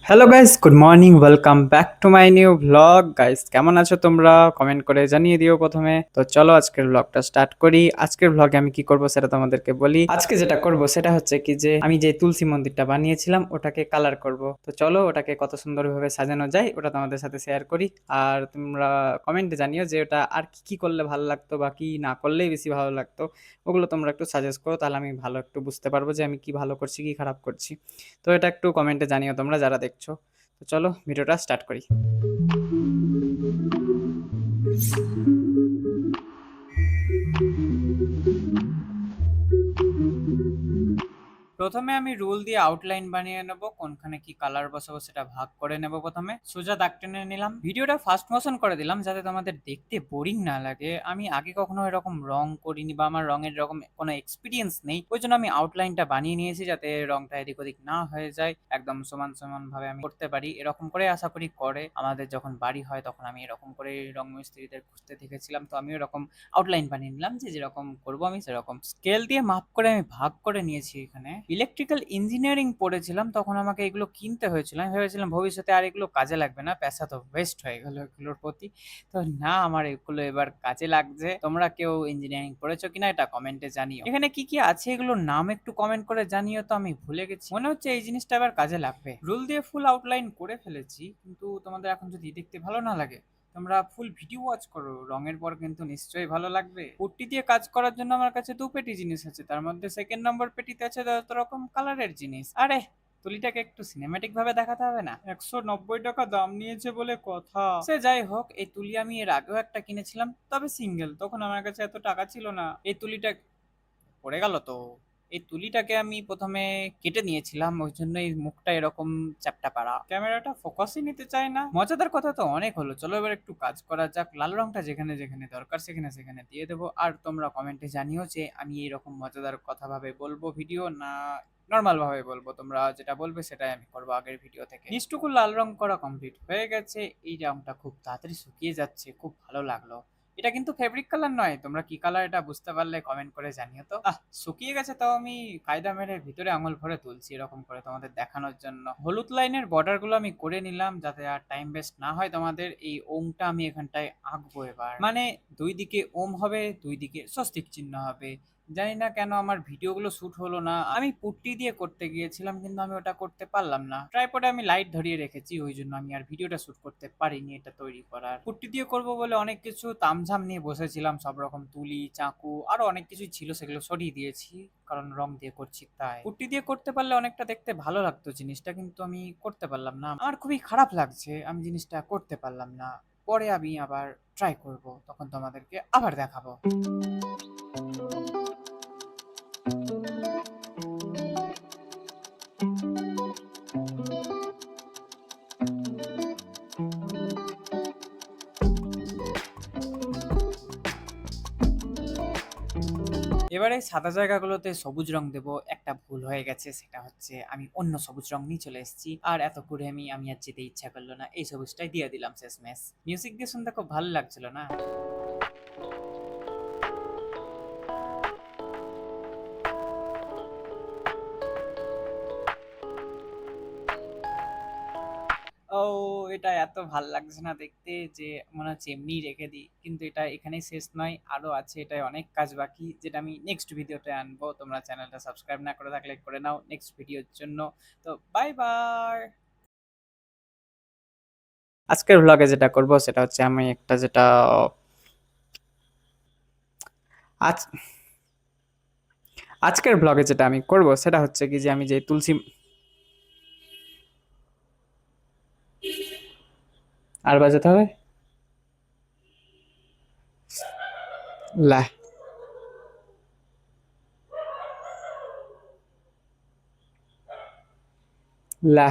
Hello guys, good morning, welcome back to my new vlog. Guys, কেমন আছো তোমরা? Comment করে জানিয়ে দিও প্রথমে। তো চলো আজকের ভ্লগটা স্টার্ট করি। আজকের ভ্লগে আমি কি করব সেটা তোমাদেরকে বলি। আজকে যেটা করব সেটা হচ্ছে কি যে আমি যে তুলসী মন্দিরটা বানিয়েছিলাম ওটাকে কালার করব। তো চলো ওটাকে কত সুন্দরভাবে সাজানো যায় ওটা তোমাদের সাথে শেয়ার করি। আর তোমরা কমেন্টে জানিও যে ওটা আর কি কি করলে ভালো লাগতো বা কি না করলেই বেশি ভালো লাগতো। ওগুলো তোমরা একটু সাজেস্ট করো, তাহলে আমি ভালো একটু বুঝতে পারবো যে আমি কি ভালো করছি কি খারাপ করছি। তো এটা একটু কমেন্টে জানিও তোমরা যারা দেখছো। তো চলো ভিডিওটা স্টার্ট করি। প্রথমে আমি রুল দিয়ে আউটলাইন বানিয়ে নেব, কোনখানে কি কালার বসাবো সেটা ভাগ করে নেব। প্রথমে সোজা দাগ টেনে নিলাম, ভিডিওটা ফাস্ট মোশন করে দিলাম যাতে তোমাদের দেখতে বোরিং না লাগে। আমি আগে কখনো এরকম রং করিনি বা আমার রঙের এরকম কোনো এক্সপিরিয়েন্স নেই, ওই জন্য আমি আউটলাইনটা বানিয়ে নিয়েছি যাতে রংটা এদিক ওদিক না হয়ে যায়, একদম সমান সমান ভাবে আমি করতে পারি। এরকম করে আশা করি করে আমাদের যখন বাড়ি হয় তখন আমি এরকম করে রং মিস্ত্রিদের খুঁজতে দেখেছিলাম। তো আমি এরকম আউটলাইন বানিয়ে নিলাম যে যেরকম করব আমি সেরকম স্কেল দিয়ে মাপ করে আমি ভাগ করে নিয়েছি। এখানে ইলেকট্রিক্যাল ইঞ্জিনিয়ারিং পড়েছিলাম তখন আমাকে এগুলো কিনতে হয়েছিল, আমি ভেবেছিলাম ভবিষ্যতে আর এগুলো কাজে লাগবে না, পয়সা তো ওয়েস্ট হয়ে গেল এগুলোর প্রতি। তো না, আমার এগুলো এবার কাজে লাগছে। তোমরা কেউ ইঞ্জিনিয়ারিং পড়েছো কিনা এটা কমেন্টে জানিও। এখানে কি কি আছে এগুলোর নাম একটু কমেন্ট করে জানিও, তো আমি ভুলে গেছি। মনে হচ্ছে এই জিনিসটা এবার কাজে লাগবে। রুল দিয়ে ফুল আউটলাইন করে ফেলেছি, কিন্তু তোমাদের এখন যদি দেখতে ভালো না লাগে তোমরা ফুল ভিডিও ওয়াচ করো, রঙের পর কিন্তু নিশ্চয়ই ভালো লাগবে। পুট্টি দিয়ে কাজ করার জন্য আমার কাছে দু পেটি জিনিস আছে, তার মধ্যে সেকেন্ড নম্বর পেটিতে আছে যত রকম কালারের জিনিস। আরে তুলিটাকে একটু সিনেমেটিক ভাবে দেখাতে হবে না? 190 টাকা দাম নিয়েছে বলে কথা। সে যাই হোক, এই তুলি আমি এর আগেও একটা কিনেছিলাম, তবে সিঙ্গেল, তখন আমার কাছে এত টাকা ছিল না। এই তুলিটা পড়ে গেল তো। এই তুলিটাকে আমি প্রথমে কেটে নিয়েছিলাম, ওই জন্য এই মুখটা এরকম চ্যাপটা পাড়া, ক্যামেরাটা ফোকাসই নিতে চায় না। মজাদার কথা তো অনেক হলো, চলো এবার একটু কাজ করা যাক। লাল রংটা যেখানে যেখানে দরকার সেখানে সেখানে দিয়ে দেবো। আর তোমরা কমেন্টে জানিও যে আমি এরকম মজাদার কথা ভাবে বলবো ভিডিও, না নর্মাল ভাবে বলবো। তোমরা যেটা বলবে সেটাই আমি করবো আগের ভিডিও থেকে। নিচটুকু লাল রং করা কমপ্লিট হয়ে গেছে। এই রংটা খুব তাড়াতাড়ি শুকিয়ে যাচ্ছে, খুব ভালো লাগলো। এটা কিন্তু ফেব্রিক কালার নয়, তোমরা কি কালার এটা বুঝতে পারলে কমেন্ট করে জানিও তো। শুকিয়ে গেছে, তাও আমি কায়দা মেরে ভিতরে আঙুল ভরে তুলছি এরকম করে তোমাদের দেখানোর জন্য। হলুদ লাইনের বর্ডার গুলো আমি করে নিলাম যাতে আর টাইম ওয়েস্ট না হয় তোমাদের। এই ওমটা আমি এখানটায় আঁকবো এবার, মানে দুই দিকে ওম হবে, দুই দিকে স্বস্তিক চিহ্ন হবে। জানি না কেন আমার ভিডিওগুলো শুট হলো না। আমি পুট্টি দিয়ে করতে গিয়েছিলাম কিন্তু আমি ওটা করতে পারলাম না। ট্রাইপডে আমি লাইট ধরিয়ে রেখেছি, ওই জন্য আমি আর ভিডিওটা শুট করতে পারিনি এটা তৈরি করার। পুট্টি দিয়ে করব বলে অনেক কিছু তামঝাম নিয়ে বসেছিলাম, সব রকম তুলি চাকু আরো অনেক কিছুই ছিল, সেগুলো সরিয়ে দিয়েছি কারণ রং দিয়ে করছি তাই। পুট্টি দিয়ে করতে পারলে অনেকটা দেখতে ভালো লাগতো জিনিসটা, কিন্তু আমি করতে পারলাম না। আমার খুবই খারাপ লাগছে আমি জিনিসটা করতে পারলাম না। পরে আমি আবার ট্রাই করব, তখন তোমাদেরকে আবার দেখাবো। এবারে সাদা জায়গাগুলোতে সবুজ রং দেব। একটা ভুল হয়ে গেছে, সেটা হচ্ছে আমি অন্য সবুজ রং নিয়ে চলে এসেছি, আর এত করে আমি আর যেতে ইচ্ছা করলো না, এই সবুজটাই দিয়ে দিলাম শেষমেশ। মিউজিক দিয়ে শুনতে খুব ভালো লাগছিল না? ও, এটা এত ভাল লাগছে না দেখতে যে মনে হচ্ছে এমনিই রেখে দিই, কিন্তু এটা এখানেই শেষ নয়, আরো আছে। এটাই অনেক কাজ বাকি, যেটা আমি নেক্সট ভিডিওতে আনবো। তোমরা চ্যানেলটা সাবস্ক্রাইব না করে থাকলে করে নাও নেক্সট ভিডিওর জন্য। তো বাই বাই। আজকের ভ্লগে যেটা করব সেটা হচ্ছে আমি একটা যেটা আজ আজকের ব্লগে যেটা আমি করব সেটা হচ্ছে কি যে আমি যে তুলসী আর বাজাতে হবে লা লা